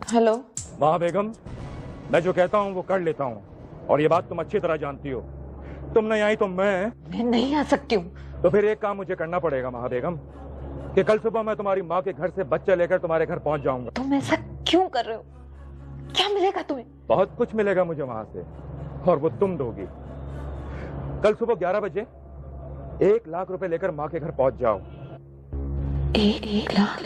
Hello. वहाँ बेगम, मैं जो कहता हूँ वो कर लेता हूँ, और ये बात तुम अच्छी तरह जानती हो। तुम नहीं आई तो मैं नहीं आ सकती हूँ। तो फिर एक काम मुझे करना पड़ेगा महाबेगम, कि कल सुबह मैं तुम्हारी माँ के घर से बच्चे लेकर तुम्हारे घर पहुंच जाऊंगा। तुम ऐसा क्यों कर रहे हो? क्या मिलेगा तुम्हें? बहुत कुछ मिलेगा मुझे वहां से, और वो तुम दोगी। कल सुबह 11 बजे 1 लाख रुपए लेकर माँ के घर पहुंच जाओ। 1 लाख?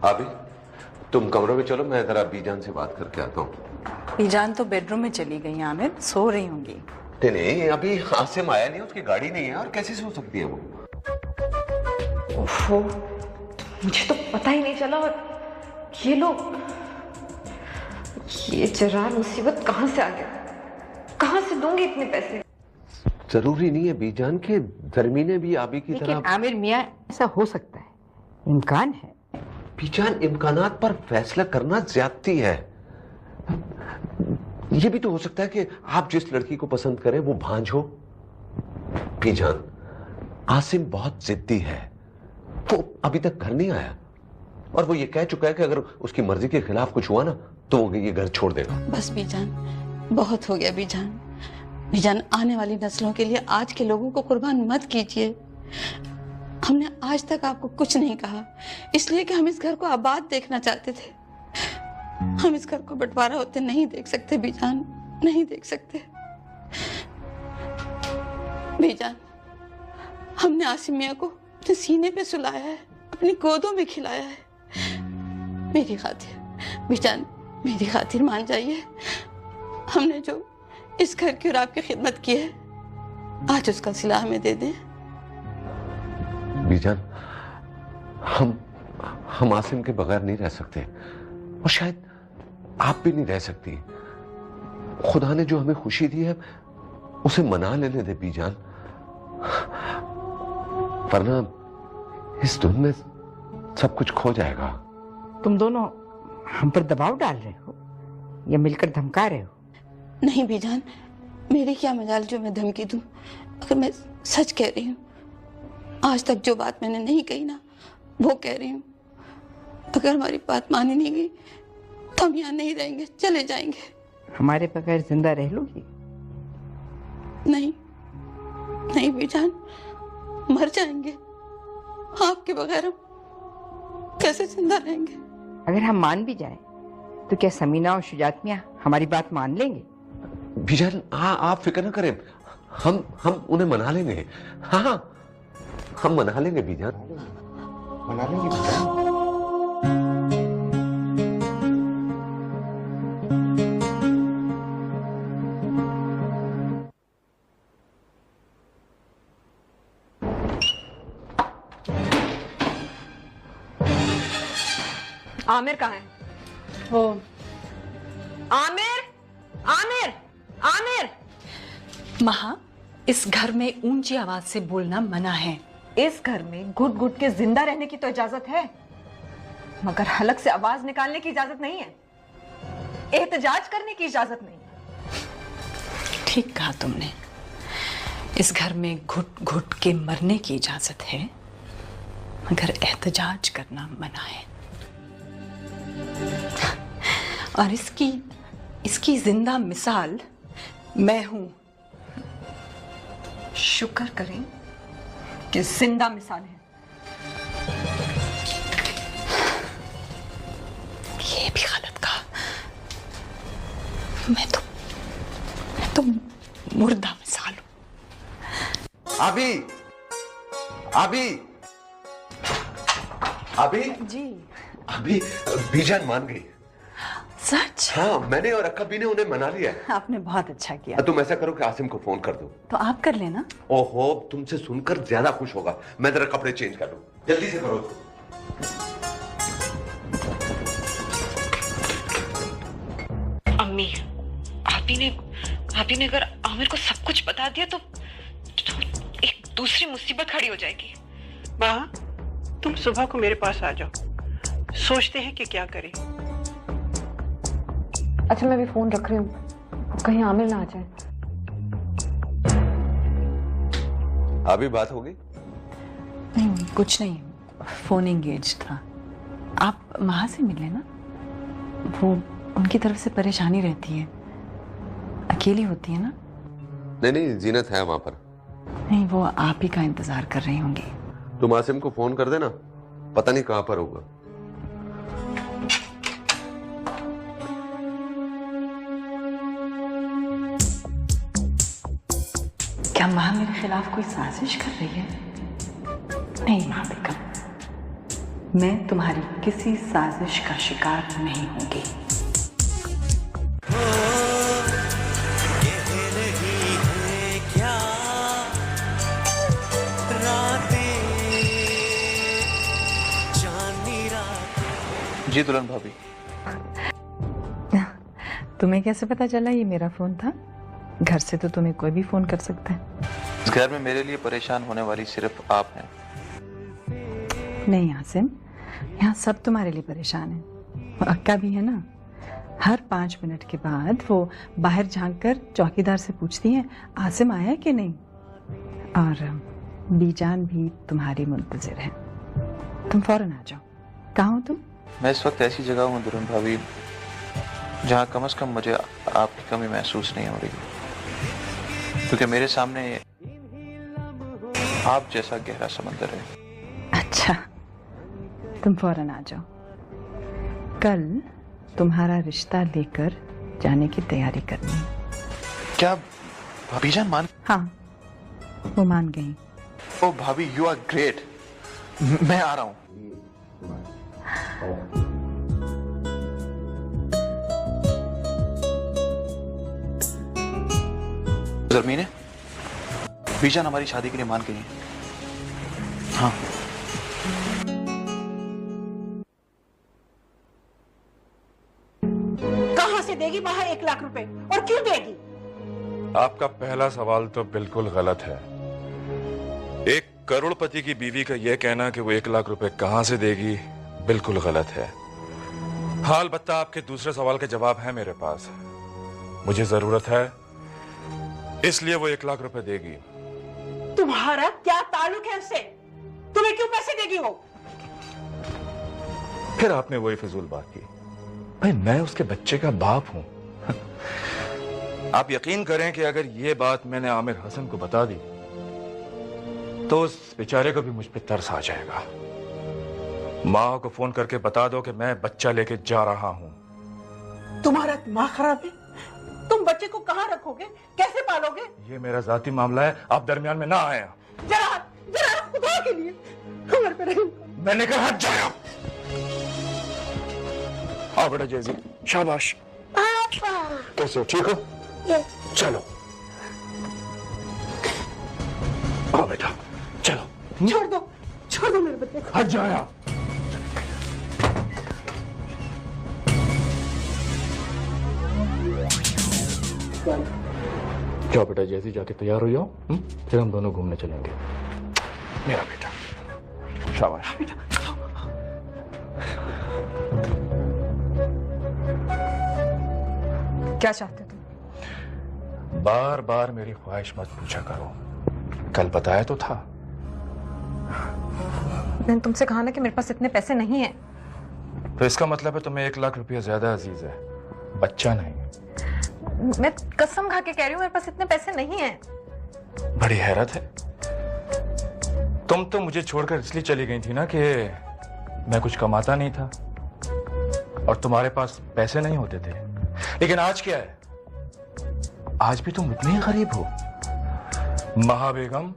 अभी तुम कमरों में चलो, मैं जरा बीजान से बात करके आता हूँ। बीजान तो बेडरूम में चली गई आमिर, सो रही होंगी। नहीं, अभी आसिम आया नहीं, उसकी गाड़ी नहीं है, और कैसे सो सकती है वो? ओफो, मुझे तो पता ही नहीं चला। और ये लोग, ये जरा मुसीबत कहाँ से आ गया? कहाँ से दूंगी इतने पैसे? जरूरी नहीं है बीजान के जरमीने भी आबी की तरह। लेकिन आमिर मियाँ, ऐसा हो सकता है, इम्कान है। बीजान, इम्कानात पर फैसला करना ज्यादती है। ये भी तो हो सकता है कि आप जिस लड़की को पसंद करें वो भांज हो। बीजान, आसिम बहुत जिद्दी है, वो अभी तक घर नहीं आया, और वो ये कह चुका है कि अगर उसकी मर्जी के खिलाफ कुछ हुआ ना तो वो ये घर छोड़ देगा। बस बीजान, बहुत हो गया बीजान। बीजान, आने वाली नस्लों के लिए आज के लोगों को कुर्बान मत कीजिए। हमने आज तक आपको कुछ नहीं कहा, इसलिए कि हम इस घर को आबाद देखना चाहते थे। हम इस घर को बंटवारा होते नहीं देख सकते बीजान, नहीं देख सकते। बीजान, हमने आसिम मियां को अपने सीने पे सुलाया है, अपनी गोदों में खिलाया है। मेरी खातिर बीजान, मेरी खातिर मान जाइए। हमने जो इस घर की और आपकी खिदमत की है, आज उसका सिला हमें दे दें। बीजान, हम आसिम के बगैर नहीं रह सकते, और शायद आप भी नहीं रह सकती। खुदा ने जो हमें खुशी दी है उसे मना लेने दे बीजान, वरना इस धुन में सब कुछ खो जाएगा। तुम दोनों हम पर दबाव डाल रहे हो या मिलकर धमका रहे हो? नहीं बीजान, मेरी क्या मजाल जो मैं धमकी दूं। अगर मैं सच कह रही हूँ, आज तक जो बात मैंने नहीं कही ना, वो कह रही हूँ। अगर हमारी बात मानी नहीं गई तो हम यहाँ नहीं रहेंगे, चले जाएंगे। हमारे बगैर जिंदा रह लोगी? नहीं नहीं बीजान, मर जाएंगे। आपके बगैर हम कैसे जिंदा रहेंगे? अगर हम मान भी जाएं, तो क्या समीना और शुजात मियां हमारी बात मान लेंगे? बीजान, आप फिक्र न करें, हम उन्हें मना लेंगे। हाँ, हम मना लेंगे बीजान, मना लेंगे बीजान। आमिर कहाँ है? हो आमिर, आमिर, आमिर! महा, इस घर में ऊंची आवाज से बोलना मना है। इस घर में घुट घुट के जिंदा रहने की तो इजाजत है, मगर हलक से आवाज निकालने की इजाजत नहीं है, एहतजाज करने की इजाजत नहीं है। ठीक कहा तुमने, इस घर में घुट घुट के मरने की इजाजत है, मगर एहतजाज करना मना है। और इसकी जिंदा मिसाल मैं हूं। शुक्र करें कि जिंदा मिसाल है। ये भी गलत कहा। मैं तो मुर्दा मिसाल हूं। अभी अभी अभी जी अभी बीजान मान गई। सच? हाँ, मैंने और अक्का भी ने उन्हें मना लिया है। आपने बहुत अच्छा किया। तुम ऐसा करो कि आसिम को फोन कर दो। तो आप कर लेना। ओहो, तुमसे सुनकर ज्यादा खुश होगा। मैं जरा कपड़े चेंज कर लूं, जल्दी से करो। अम्मी, आपी ने अगर आमिर को सब कुछ बता दिया तो एक दूसरी मुसीबत खड़ी हो जाएगी। माँ, तुम सुबह को मेरे पास आ जाओ, सोचते हैं कि क्या करें। अच्छा, मैं भी फोन रख रही हूँ, कहीं आमिर ना आ जाए। अभी बात होगी? नहीं, कुछ नहीं, फोन एंगेज था। आप महा से मिले ना, वो उनकी तरफ से परेशानी रहती है, अकेली होती है ना। नहीं, जीनत है वहां पर। नहीं, वो आप ही का इंतजार कर रही होंगी। तुम आसिम को फोन कर देना, पता नहीं कहां पर होगा। क्या माँ मेरे खिलाफ कोई साजिश कर रही है? नहीं माँ बेगम, मैं तुम्हारी किसी साजिश का शिकार नहीं होगी। जी दुल्हन भाभी। तुम्हें कैसे पता चला ये मेरा फोन था? घर से तो तुम्हें कोई भी फोन कर सकता है। इस घर में मेरे लिए परेशान होने वाली सिर्फ आप हैं। नहीं आसिम, यहाँ सब तुम्हारे लिए परेशान है। वो अक्का भी है ना, हर 5 मिनट के बाद वो बाहर झांक कर चौकीदार से पूछती है आसिम आया कि नहीं। और बीजान भी तुम्हारी मुंतजिर है। तुम फौरन आ जाओ। कहाँ हो तुम? मैं इस वक्त ऐसी जगह हूँ दुल्हन भाभी जहाँ कम से कम मुझे आपकी कमी महसूस नहीं हो रही, क्योंकि मेरे सामने आप जैसा गहरा समंदर है। अच्छा, तुम फौरन आ जाओ। कल तुम्हारा रिश्ता लेकर जाने की तैयारी करनी है। क्या भाभी जान मान? हाँ, वो मान गई। ओ भाभी, यू आर ग्रेट। मैं आ रहा हूँ। ज़रमीने, बीजान हमारी शादी के लिए मान गई है। हाँ। कहां से देगी वहां 1 लाख रुपए, और क्यों देगी? आपका पहला सवाल तो बिल्कुल गलत है। एक करोड़पति की बीवी का यह कहना कि वो 1 लाख रुपए कहां से देगी बिल्कुल गलत है। हाँ, अलबत्ता आपके दूसरे सवाल के जवाब है मेरे पास। मुझे जरूरत है, इसलिए वो 1 लाख रुपए देगी। तुम्हारा क्या ताल्लुक है उससे? तुम्हें क्यों पैसे देगी वो? फिर आपने वही फिजूल बात की। भाई, मैं उसके बच्चे का बाप हूं। आप यकीन करें कि अगर ये बात मैंने आमिर हसन को बता दी तो उस बेचारे को भी मुझ पे तरस आ जाएगा। माँ को फोन करके बता दो कि मैं बच्चा लेके जा रहा हूं। तुम्हारा दिमाग खराब है? तुम बच्चे को कहां रखोगे, कैसे पालोगे? ये मेरा जाती मामला है, आप दरमियान में ना आए। जरा जरा खुदा के लिए हमारे पे रहम करो। मैंने कहा जाया। आओ बेटा जैजी, शाबाश। कैसे हो, ठीक हो? चलो आओ बेटा, चलो। छोड़ दो मेरे बच्चे को। हट जाया। जाओ बेटा, जैसे जाके तैयार हो जाओ, फिर हम दोनों घूमने चलेंगे। मेरा बेटा, शाबाश। क्या चाहते तुम? बार बार मेरी ख्वाहिश मत पूछा करो, कल बताया तो था। मैंने तुमसे कहा ना कि मेरे पास इतने पैसे नहीं है। तो इसका मतलब है तुम्हें 1 लाख रुपया ज्यादा अजीज है, बच्चा नहीं। मैं कसम खा के कह रही हूँ, मेरे पास इतने पैसे नहीं है। बड़ी हैरत है, तुम तो मुझे छोड़कर इसलिए चली गई थी ना कि मैं कुछ कमाता नहीं था और तुम्हारे पास पैसे नहीं होते थे। लेकिन आज क्या है, आज भी तुम इतनी गरीब हो। महाबेगम,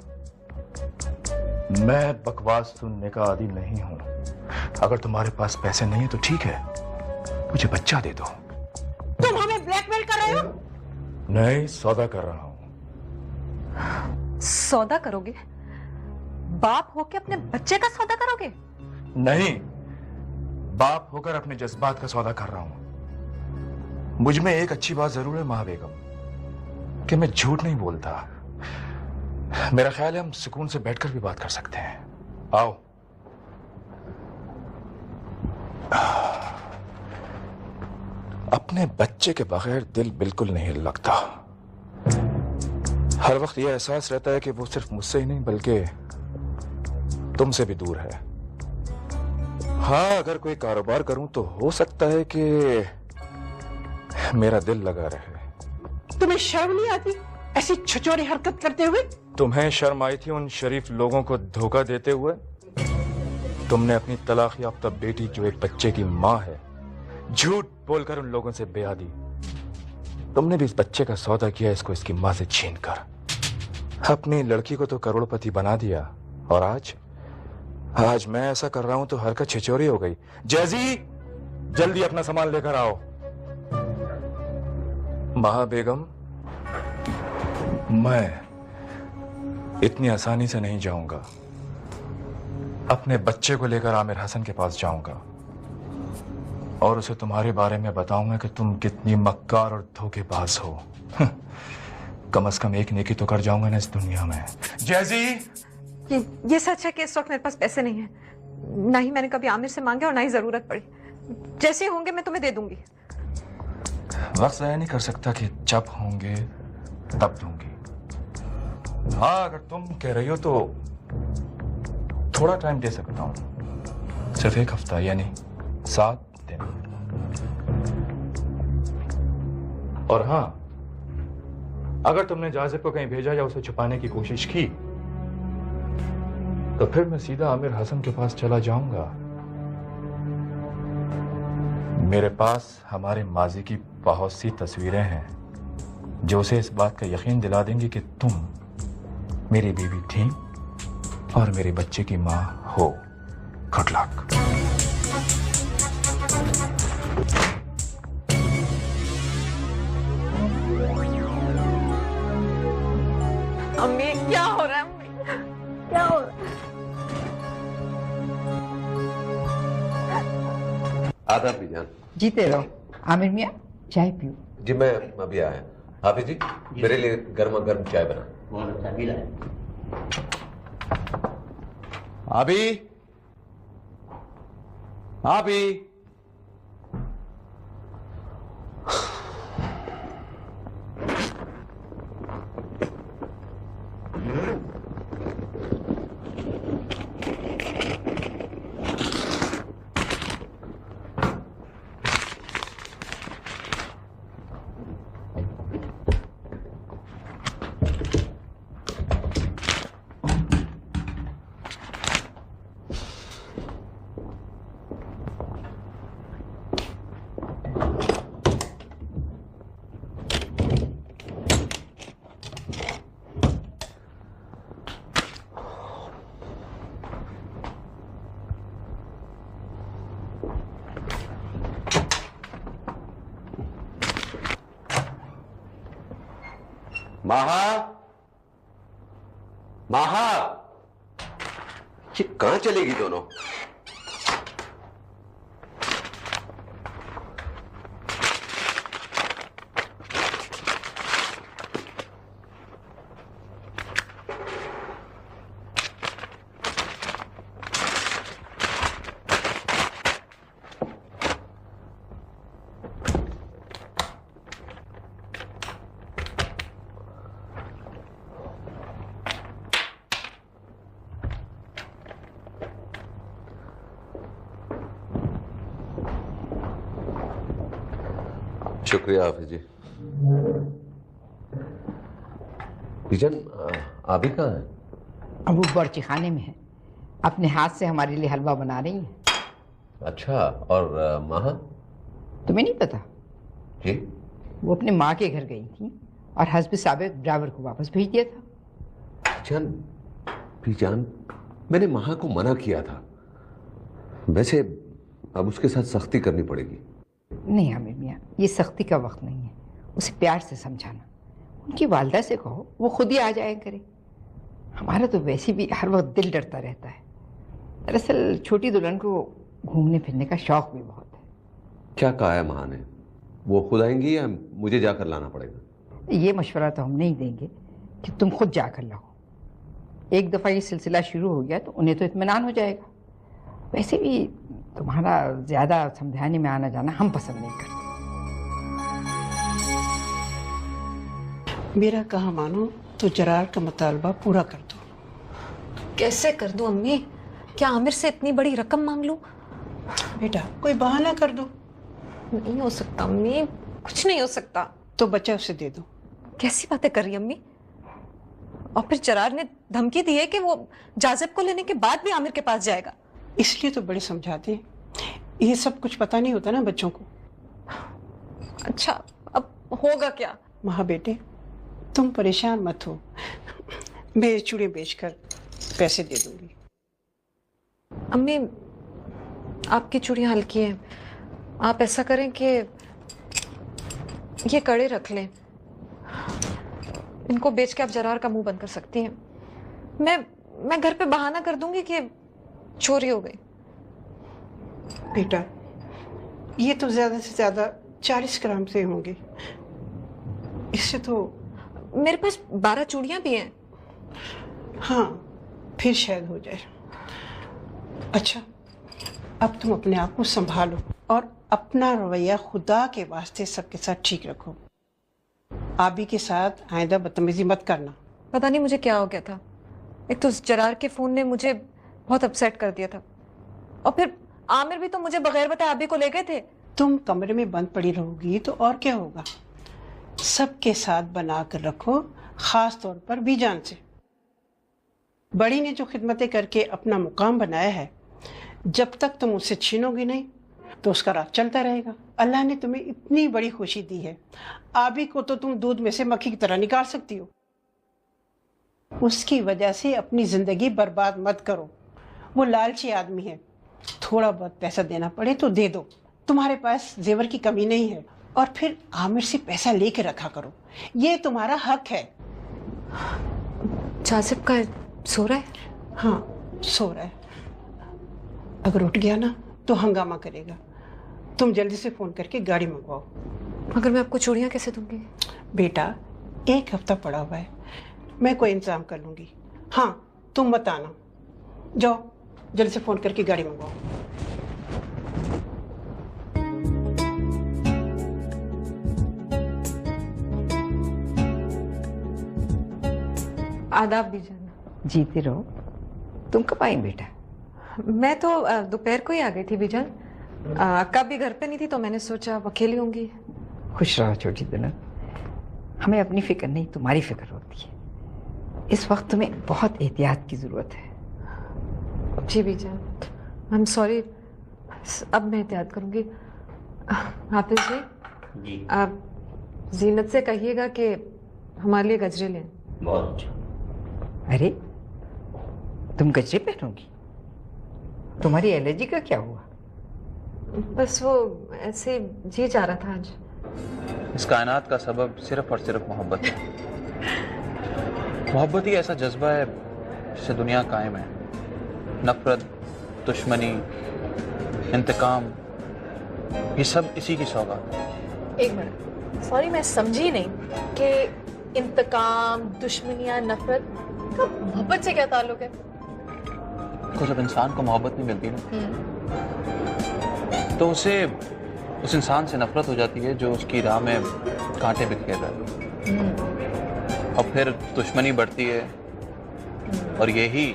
मैं बकवास सुनने का आदी नहीं हूं। अगर तुम्हारे पास पैसे नहीं है तो ठीक है, मुझे बच्चा दे दो। तुम हमें ब्लैकमेल कर रहे हो? नहीं, सौदा कर रहा हूं। सौदा करोगे? बाप होके अपने बच्चे का सौदा करोगे? नहीं, बाप होकर अपने जज्बात का सौदा कर रहा हूं। मुझ में एक अच्छी बात जरूर है महाबेगम, कि मैं झूठ नहीं बोलता। मेरा ख्याल है हम सुकून से बैठकर भी बात कर सकते हैं। आओ। अपने बच्चे के बगैर दिल बिल्कुल नहीं लगता। हर वक्त यह एहसास रहता है कि वो सिर्फ मुझसे ही नहीं बल्कि तुमसे भी दूर है। हाँ, अगर कोई कारोबार करूं तो हो सकता है कि मेरा दिल लगा रहे। तुम्हें शर्म नहीं आती ऐसी छचोरी हरकत करते हुए? तुम्हें शर्म आई थी उन शरीफ लोगों को धोखा देते हुए? तुमने अपनी तलाक याफ्ता बेटी, जो एक बच्चे की माँ है, झूठ बोलकर उन लोगों से ब्याह दी। तुमने भी इस बच्चे का सौदा किया, इसको इसकी माँ से छीनकर। अपनी लड़की को तो करोड़पति बना दिया, और आज मैं ऐसा कर रहा हूं तो हरकत छिचोरी हो गई। जैजी, जल्दी अपना सामान लेकर आओ। महाबेगम, मैं इतनी आसानी से नहीं जाऊंगा। अपने बच्चे को लेकर आमिर हसन के पास जाऊंगा और उसे तुम्हारे बारे में बताऊंगा कि तुम कितनी मक्कार और धोखेबाज हो। कम से कम एक नेकी तो कर जाऊंगा ना इस दुनिया में। जैजी, ये सच है कि इस वक्त मेरे पास पैसे नहीं है। ना ही मैंने कभी आमिर से मांगे और ना ही जरूरत पड़ी। जैसे होंगे मैं तुम्हें दे दूंगी। वक्त ज़ाया नहीं कर सकता कि जब होंगे तब दूंगी। हाँ, अगर तुम कह रही हो तो थोड़ा टाइम दे सकता हूं, सिर्फ 1 हफ्ता, यानी 7 दिन। और हाँ, अगर तुमने जाजिब को कहीं भेजा या उसे छुपाने की कोशिश की तो फिर मैं सीधा आमिर हसन के पास चला जाऊंगा। मेरे पास हमारे माजी की बहुत सी तस्वीरें हैं जो उसे इस बात का यकीन दिला देंगी कि तुम मेरी बीवी थी और मेरे बच्चे की मां हो। Good luck. अम्मी, क्या हो रहा है? अम्मी, क्या हो रहा है? आधा भी जान। जीते रहो। आमिर मियाँ, चाय पियो। जी मैं अभी आया। हाफिज जी, मेरे लिए गर्मा गर्म चाय बना। अभी अभी माहा, ये कहां चलेगी दोनों? शुक्रिया हाफिज जी। बीजन अभी कहाँ है? अब वो बर्ची खाने में है, अपने हाथ से हमारे लिए हलवा बना रही है। अच्छा, और माँ? तुम्हें नहीं पता? जी, वो अपने माँ के घर गई थी और हस्ब साबिक ड्राइवर को वापस भेज दिया था। बीजान, मैंने माँ को मना किया था। वैसे अब उसके साथ सख्ती करनी पड़ेगी। नहीं आमिर मियाँ, ये सख्ती का वक्त नहीं है, उसे प्यार से समझाना। उनकी वालदा से कहो वो खुद ही आ जाया करे। हमारा तो वैसे भी हर वक्त दिल डरता रहता है। दरअसल छोटी दुल्हन को घूमने फिरने का शौक भी बहुत है। क्या कहा है माँ ने? वो खुद आएंगी या मुझे जाकर लाना पड़ेगा? ये मशवरा तो हम नहीं देंगे कि तुम खुद जाकर लाओ। एक दफ़ा ये सिलसिला शुरू हो गया तो उन्हें तो इत्मीनान हो जाएगा। वैसे भी तुम्हारा ज़्यादा समझाने में आना जाना हम पसंद नहीं करते। मेरा कहा मानो तो जरार का मुतालबा पूरा कर दो। कैसे कर दूं अम्मी? क्या आमिर से इतनी बड़ी रकम मांग लूं? बेटा कोई बहाना कर दो। नहीं हो सकता अम्मी, कुछ नहीं हो सकता। तो बच्चा उसे दे दो। कैसी बातें कर रही अम्मी? और फिर जरार ने धमकी दी है कि वो जाजिब को लेने के बाद भी आमिर के पास जाएगा। इसलिए तो बड़े समझाते हैं, ये सब कुछ पता नहीं होता ना बच्चों को। अच्छा, अब होगा क्या? माँ बेटे तुम परेशान मत हो, मैं ये चूड़े बेचकर पैसे दे दूंगी। अम्मी आपकी चूड़ियां हल्की हैं, आप ऐसा करें कि ये कड़े रख लें, इनको बेच के आप जरार का मुंह बंद कर सकती हैं। मैं घर पे बहाना कर दूंगी कि चोरी हो गई। बेटा ये तो ज्यादा से ज्यादा 40 ग्राम से होंगे, इससे तो। मेरे पास 12 चूड़ियां भी हैं। हाँ फिर शायद हो जाए। अच्छा अब तुम अपने आप को संभालो और अपना रवैया खुदा के वास्ते सबके साथ ठीक रखो। आबी के साथ आइंदा बदतमीजी मत करना। पता नहीं मुझे क्या हो गया था, एक तो जरार के फोन ने मुझे बहुत अपसेट कर दिया था, और फिर आमिर भी तो मुझे बगैर बताए आबी को ले गए थे। तुम कमरे में बंद पड़ी रहोगी तो और क्या होगा। सबके साथ बना कर रखो, खास तौर पर बीजान से। बड़ी ने जो खिदमतें करके अपना मुकाम बनाया है, जब तक तुम उससे छीनोगी नहीं तो उसका राज चलता रहेगा। अल्लाह ने तुम्हें इतनी बड़ी खुशी दी है, आबी को तो तुम दूध में से मक्खी की तरह निकाल सकती हो। उसकी वजह से अपनी जिंदगी बर्बाद मत करो। वो लालची आदमी है, थोड़ा बहुत पैसा देना पड़े तो दे दो। तुम्हारे पास जेवर की कमी नहीं है, और फिर आमिर से पैसा लेके रखा करो, ये तुम्हारा हक है। जाजिब का सो रहा है? हाँ सो रहा है, अगर उठ गया ना तो हंगामा करेगा। तुम जल्दी से फोन करके गाड़ी मंगवाओ। मगर मैं आपको चूड़ियां कैसे दूंगी? बेटा 1 हफ्ता पड़ा हुआ है, मैं कोई इंतजाम कर लूंगी। हाँ तुम मत आना, जाओ जल्दी से फोन करके गाड़ी मंगवाओ। आदाब भी जाना। जीते रहो। तुम कब आई बेटा? मैं तो दोपहर को ही आ गई थी बीजान। अक्का भी घर पे नहीं थी तो मैंने सोचा अब अकेली होंगी। खुश रहो छोटी दुल्हन, हमें अपनी फिक्र नहीं तुम्हारी फिक्र होती है। इस वक्त तुम्हें बहुत एहतियात की जरूरत है। जी बीजान, आई एम सॉरी, अब मैं एहतियात करूंगी। हाफिज जी, आप जीनत से कहिएगा कि हमारे लिए गजरे लें। बहुत। अरे तुम गजरे पहनोगी? तुम्हारी एलर्जी का क्या हुआ? बस वो ऐसे जी जा रहा था आज। इस कायनात का सबब सिर्फ और सिर्फ मोहब्बत है। मोहब्बत ही ऐसा जज्बा है जिससे दुनिया कायम है। नफरत, दुश्मनी, इंतकाम, ये सब इसी की सौगात है। एक मिनट, सॉरी मैं समझी नहीं कि इंतकाम, दुश्मनियां, नफरत का मोहब्बत से क्या ताल्लुक है? तो जब इंसान को मोहब्बत नहीं मिलती ना, तो उसे उस इंसान से नफरत हो जाती है जो उसकी राह में कांटे बिखेर रहा है, और फिर दुश्मनी बढ़ती है और यही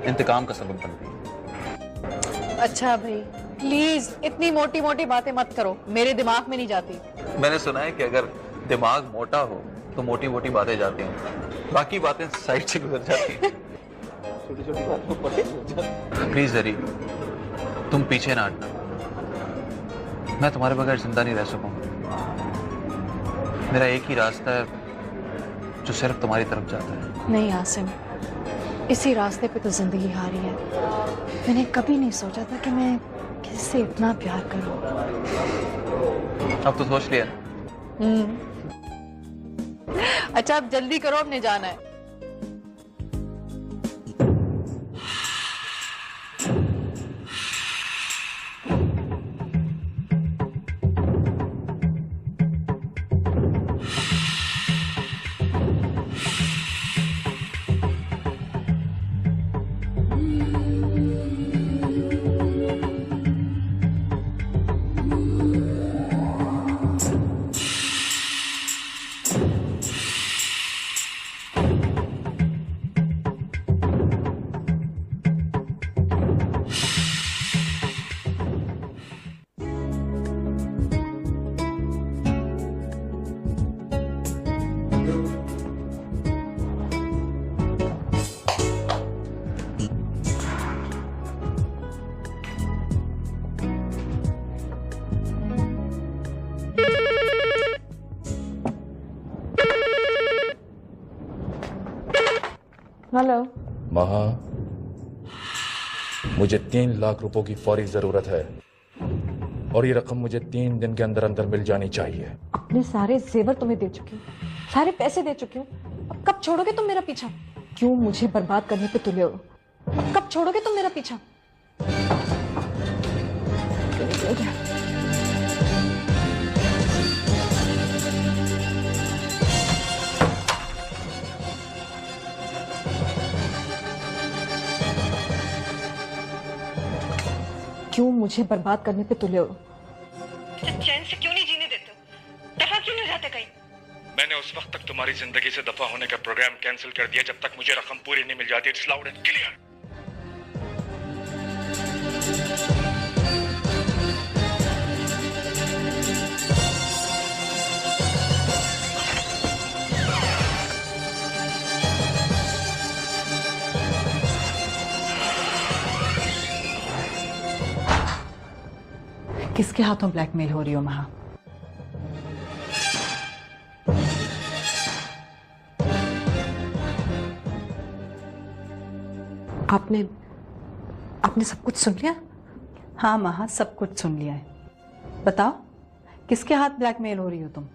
इंतकाम का सबब बनती है। अच्छा भाई, प्लीज इतनी मोटी मोटी बातें मत करो, मेरे दिमाग में नहीं जाती। मैंने सुना है कि अगर दिमाग मोटा हो तो मोटी मोटी बातें जाती हैं, बाकी बातें साइड से गुजर जाती हैं। छोटी छोटी बातों पर प्लीज जरी, तुम पीछे ना हटना। मैं तुम्हारे बगैर जिंदा नहीं रह सकूंगा। मेरा एक ही रास्ता है जो सिर्फ तुम्हारी तरफ जाता है। नहीं आसिम, इसी रास्ते पे तो जिंदगी हारी है। मैंने कभी नहीं सोचा था कि मैं किससे इतना प्यार करूं। अब तो सोच लिया। अच्छा अब जल्दी करो, अपने जाना है। हेलो महा, मुझे 3 लाख रुपयों की फौरी जरूरत है और ये रकम मुझे 3 दिन के अंदर अंदर मिल जानी चाहिए। अपने सारे जेवर तुम्हें दे चुकी हूँ, सारे पैसे दे चुकी हूँ। अब कब छोड़ोगे तुम मेरा पीछा? क्यों मुझे बर्बाद करने पे तुले हो? अब कब छोड़ोगे तुम मेरा पीछा? क्यों मुझे बर्बाद करने पे तुले हो? चैन से क्यों नहीं जीने देते? दफा क्यों नहीं जाते कहीं? मैंने उस वक्त तक तुम्हारी जिंदगी से दफा होने का प्रोग्राम कैंसिल कर दिया जब तक मुझे रकम पूरी नहीं मिल जाती। It's loud and clear. किसके हाथों ब्लैकमेल हो रही हो महा? आपने सब कुछ सुन लिया? हाँ महा, सब कुछ सुन लिया है। बताओ किसके हाथ ब्लैकमेल हो रही हो तुम?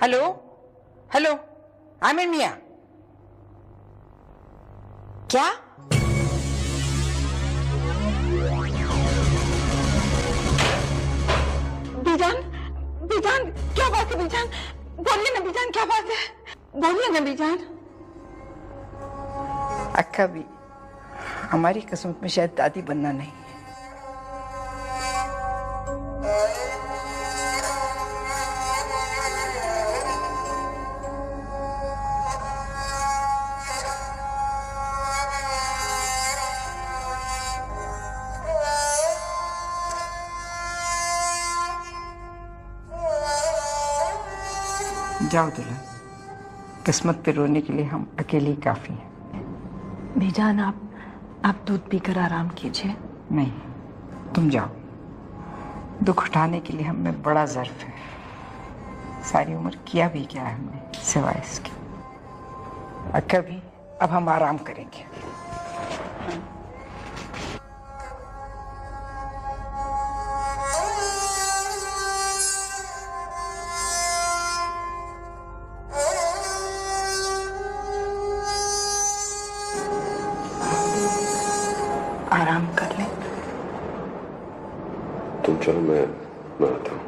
हेलो हेलो, आमिर मियाँ, क्या? बीजान, बीजान, क्या बात है बीजान? बोलिए ना बीजान, क्या बात है? बोलिए ना बीजान। अक्का भी हमारी किस्मत में शायद दादी बनना नहीं है। जाओ दुल्हन, किस्मत पे रोने के लिए हम अकेले ही काफी हैं। बीजान, आप दूध पीकर आराम कीजिए। नहीं, तुम जाओ। दुख उठाने के लिए हम में बड़ा ज़र्फ है। सारी उम्र किया भी क्या है हमने सिवाय इसके। अक्का भी अब हम आराम करेंगे। आराम कर लें। तुम चलो, मैं आता हूँ।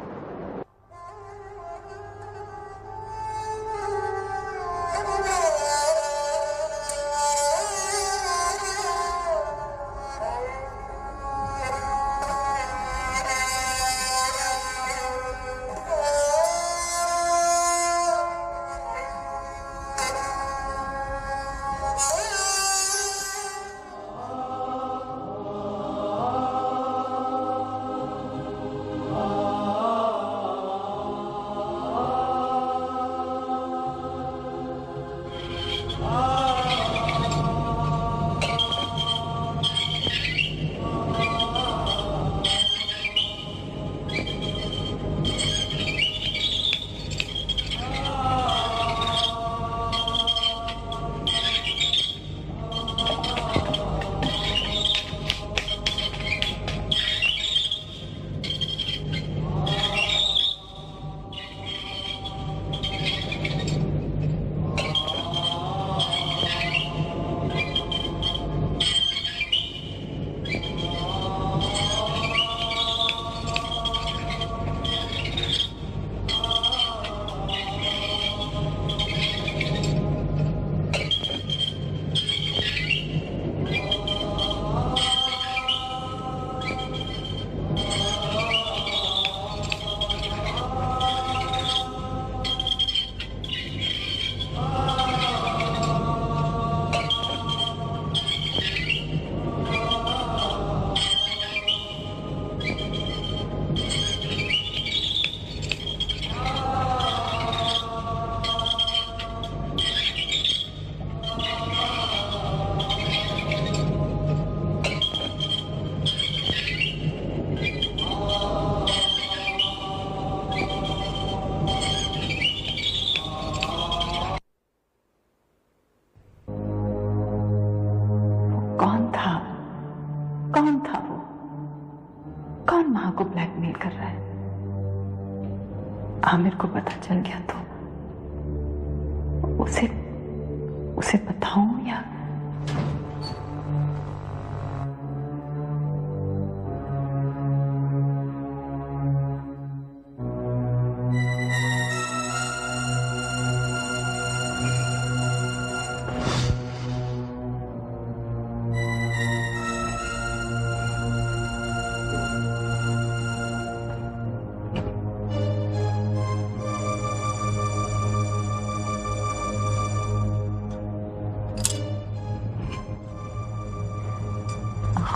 कौन था वो? कौन मां को ब्लैकमेल कर रहा है? आमिर को पता चल गया तो उसे बताऊं या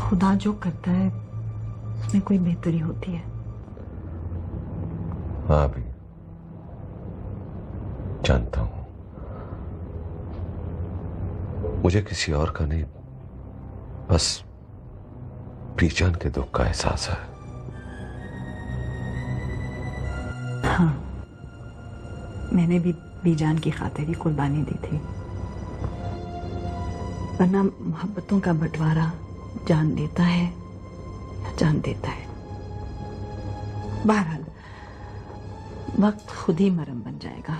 खुदा जो करता है उसमें कोई बेहतरी होती है। हाँ भी जानता हूं, मुझे किसी और का नहीं, बस बीजान के दुख का एहसास है। हाँ, मैंने भी बीजान की खातिर ही कुर्बानी दी थी, वरना मोहब्बतों का बंटवारा जान देता है या जान देता है। बहरहाल वक्त खुद ही मरहम बन जाएगा।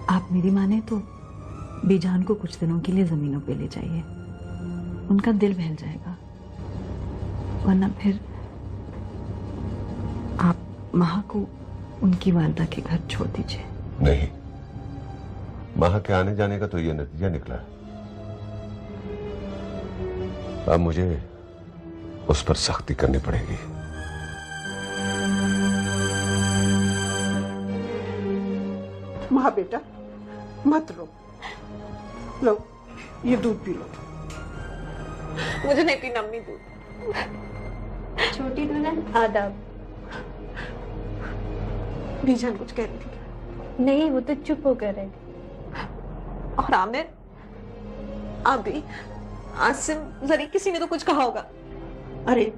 आप मेरी माने तो बीजान को कुछ दिनों के लिए जमीनों पे ले जाइए, उनका दिल बहल जाएगा। वरना फिर आप महा को उनकी वालदा के घर छोड़ दीजिए। नहीं, महा के आने जाने का तो ये नतीजा निकला। अब मुझे उस पर सख्ती करनी पड़ेगी। माँ बेटा मत रो, लो ये दूध पी लो। मुझे नहीं पीना अम्मी दूध। छोटी दुल्हन आदाब। बीजान कुछ कह रही थी। नहीं, वो तो चुप होकर रहे। और आमिर, अभी आसिम, जरी किसी ने तो कुछ कहा होगा। अरे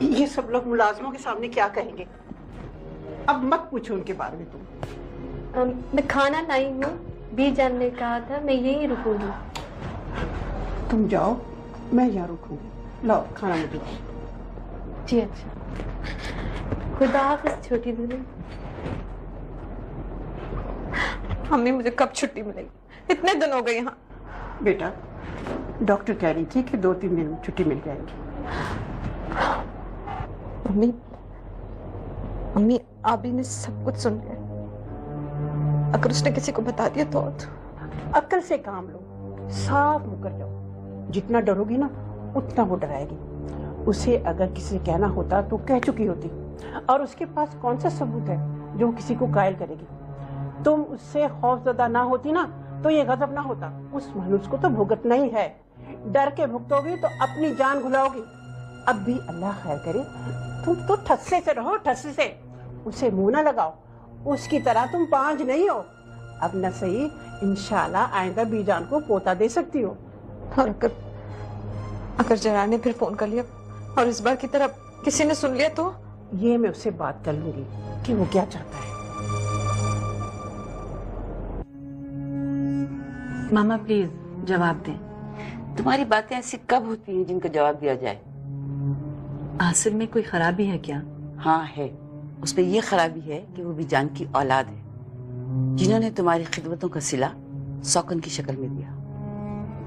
ये सब लोग मुलाजमों के सामने क्या कहेंगे? अब मत पूछो उनके बारे में तुम। मैं खाना लाई हूँ, बीजान ने कहा था मैं यहीं रुकूंगी। तुम जाओ, मैं यहाँ रुकूंगी। लाओ खाना मुझे दो। जी अच्छा। खुदा हाफिज छोटी दुल्हन। अम्मी मुझे कब छुट्टी मिलेगी? इतने दिन हो गए यहाँ। बेटा डॉक्टर कह रही थी कि 2-3 दिन में छुट्टी मिल जाएगी। अम्मी, अम्मी आबी ने सब कुछ सुन लिया। अगर उसने किसी को बता दिया तो अक्ल से काम लो, साफ मुकर जाओ। जितना डरोगी ना उतना वो डराएगी। उसे अगर किसी से कहना होता तो कह चुकी होती, और उसके पास कौन सा सबूत है जो किसी को कायल करेगी। तुम उससे खौफजदा ना होती ना तो ये गजब ना होता। उस मनुष्य को तो भुगतना ही है। डर के भुगतोगी तो अपनी जान घुलाओगी। अब भी अल्लाह खैर करे, तुम तो ठस्से से रहो, ठस्से से। उसे मुंह ना लगाओ, उसकी तरह तुम पांच नहीं हो। अब न सही, इंशाल्लाह आइंदा बीजान को पोता दे सकती हो। और अगर जरा ने फिर फोन कर लिया और इस बार की तरह किसी ने सुन लिया तो? ये मैं उससे बात कर लूंगी कि वो क्या चाहता है। मामा प्लीज जवाब दें। तुम्हारी बातें ऐसी कब होती हैं जिनका जवाब दिया जाए? आसिम में कोई खराबी है क्या? हाँ है। उसमें यह खराबी है कि वो बीजान की औलाद है, जिन्होंने तुम्हारी खिदमतों का सिला सौकन की शक्ल में दिया।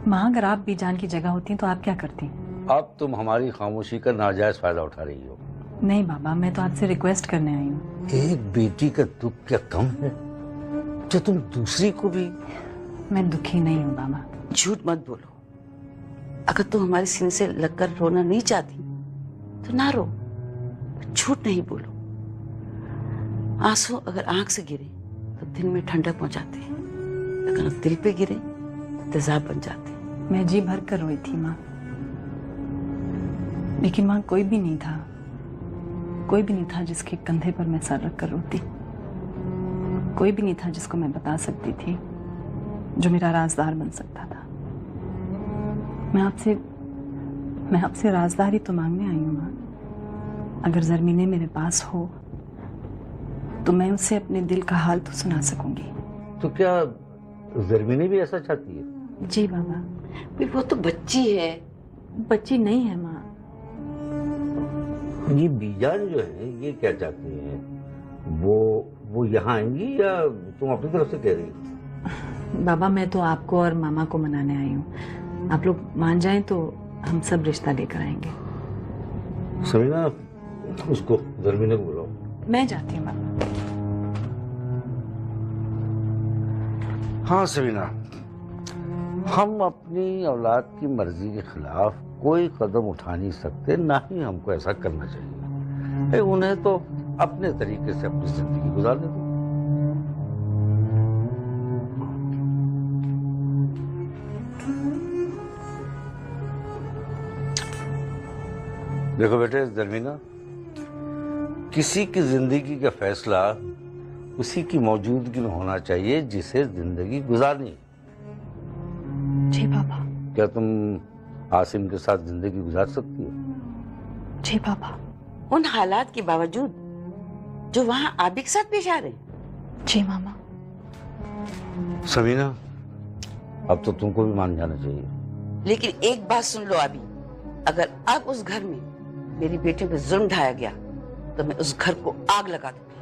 माँ, अगर आप बीजान की जगह होती तो आप क्या करती? अब तुम हमारी खामोशी का नाजायज फायदा उठा रही हो। नहीं बाबा, मैं तो आपसे रिक्वेस्ट करने आई हूँ। एक बेटी का दुख क्या कम है जो तुम दूसरी को भी? मैं दुखी नहीं हूँ मामा। झूठ मत बोलो। अगर तुम हमारे सीने से लगकर रोना नहीं चाहती तो ना रो, झूठ नहीं बोलो। आंसू अगर आंख से गिरे तो दिल में ठंडक पहुंचाते हैं, अगर दिल पे गिरे तो तेजाब बन जाते हैं। मैं जी भर कर रोई थी माँ, लेकिन वहां कोई भी नहीं था, कोई भी नहीं था जिसके कंधे पर मैं सर रख कर रोती। कोई भी नहीं था जिसको मैं बता सकती थी, जो मेरा राजदार बन सकता था। मैं आपसे राजदारी तो मांगने आई हूँ माँ। अगर ज़रमीने मेरे पास हो तो मैं उसे अपने दिल का हाल तो सुना सकूंगी। तो क्या ज़रमीने भी ऐसा चाहती है? जी बाबा। वो तो बच्ची है। बच्ची नहीं है माँ। ये बीजान जो है ये क्या चाहती है? वो यहाँ आएंगी या तुम अपनी तरफ से कह रही हो? बाबा, मैं तो आपको और मामा को मनाने आई हूँ। आप लोग मान जाएं तो हम सब रिश्ता लेकर आएंगे। समीना, उसको ज़रमीने को बुलाओ। मैं जाती हूँ मामा। हाँ समीना, हम अपनी औलाद की मर्जी के खिलाफ कोई कदम उठा नहीं सकते, ना ही हमको ऐसा करना चाहिए। उन्हें तो अपने तरीके से अपनी जिंदगी गुजारने दो। देखो बेटे ज़रमीना, किसी की जिंदगी का फैसला उसी की मौजूदगी में होना चाहिए जिसे जिंदगी गुजारनी। जी बाबा। क्या तुम आसिम के साथ जिंदगी गुजार सकती हो? जी बाबा। उन हालात के बावजूद जो वहां आबी के साथ पेश आ रहे? जी मामा। समीना, अब तो तुमको भी मान जाना चाहिए। लेकिन एक बात सुन लो आबी, अगर अब उस घर में मेरी बेटी पे जुल्म ढाया गया तो मैं उस घर को आग लगा दूंगी।